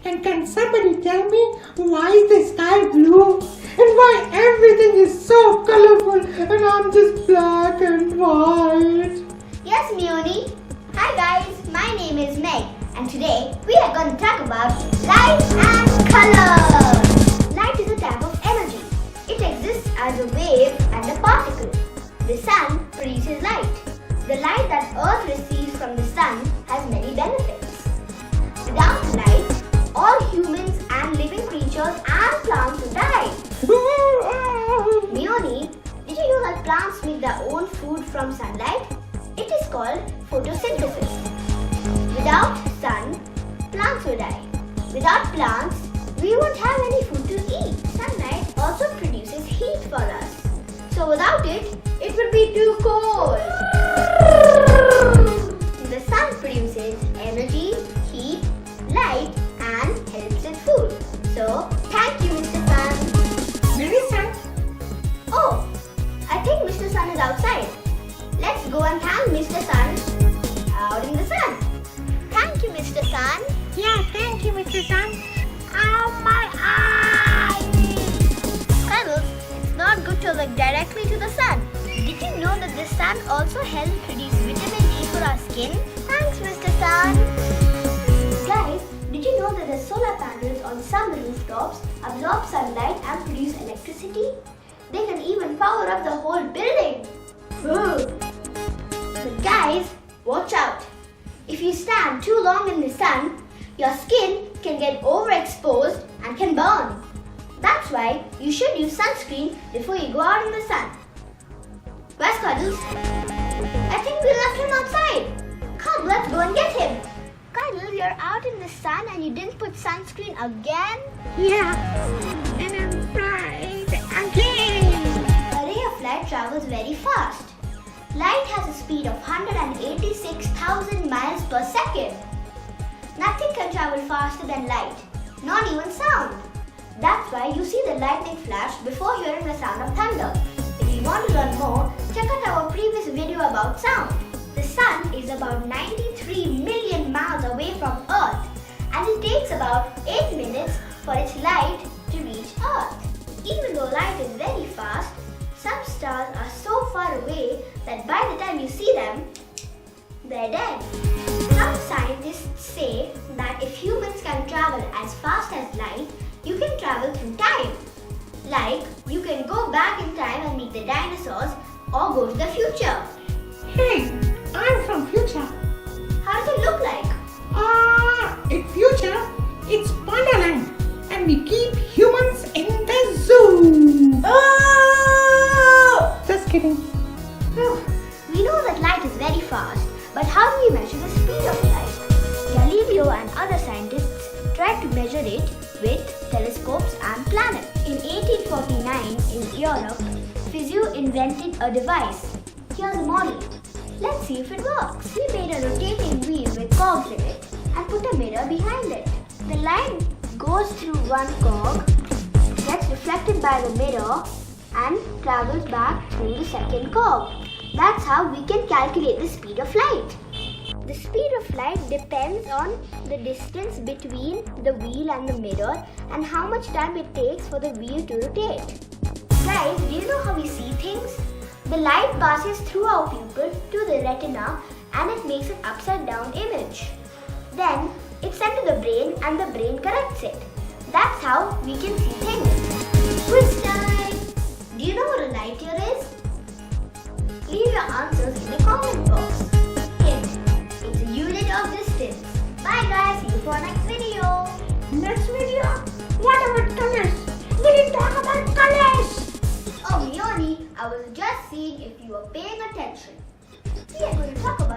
And can somebody tell me why is the sky blue? And why everything is so colorful and I'm just black and white? Yes, Mioni. Hi guys, my name is Meg and today we are going to talk about light and color. Light is a type of energy. It exists as a wave and a particle. The sun produces light. The light that Earth receives from the sun has many benefits. Without light, all humans and living creatures and plants would die. Mioni, did you know that plants make their own food from sunlight? It is called photosynthesis. Without sun, plants will die. Without plants, we won't have any food to eat. Sunlight also produces heat for us. So without it, it would be too cold. The sun produces energy, heat, light and helps with food. So, thank you Mr. Sun. Where is sun? Oh, I think Mr. Sun is outside. Let's go and thank Mr. Sun out in the sun. Thank you Mr. Sun. Yeah, thank you, Mr. Sun. Ow, my eye! Cuddles, it's not good to look directly to the sun. Did you know that the sun also helps produce vitamin D for our skin? Thanks Mr. Sun. Guys, did you know that the solar panels on some rooftops absorb sunlight and produce electricity? They can even power up the whole building. But guys, watch out. If you stand too long in the sun, your skin can get overexposed and can burn. That's why you should use sunscreen before you go out in the sun. Where's Cuddles? I think we left him outside. Come, let's go and get him. Cuddles, you're out in the sun and you didn't put sunscreen again? Yeah, and I'm fried again. A ray of light travels very fast. Light has a speed of 186,000 miles per second. Nothing can travel faster than light, not even sound. That's why you see the lightning flash before hearing the sound of thunder. If you want to learn more, check out our previous video about sound. The sun is about 93 million miles away from Earth and it takes about 8 minutes for its light to reach Earth. Even though light is very fast, some stars are so far away that by the time you see them, they're dead. Some scientists say that if humans can travel as fast as light, you can travel through time. Like, you can go back in time and meet the dinosaurs or go to the future. Hey, I'm from future. How does it look like? In future, it's Wonderland and we keep humans in the zoo. Just kidding. We know that light is very fast, but how do we measure the speed of light? Galileo and other scientists tried to measure it with telescopes and planets. In 1849 in Europe, Fizeau invented a device. Here's a model. Let's see if it works. We made a rotating wheel with cogs in it and put a mirror behind it. The light goes through one cog, gets reflected by the mirror and travels back through the second cog. That's how we can calculate the speed of light. The speed of light depends on the distance between the wheel and the mirror and how much time it takes for the wheel to rotate. Guys, do you know how we see things? The light passes through our pupil to the retina and it makes an upside down image. Then it's sent to the brain and the brain corrects it. That's how we can see things. Quiz time! Do you know what a light year is? Leave your answers in the comment box. It's a unit of distance. Bye guys, see you for our next video. Next video? What about colors? We didn't talk about colors. Oh Mioni, I was just seeing if you were paying attention. We are going to talk about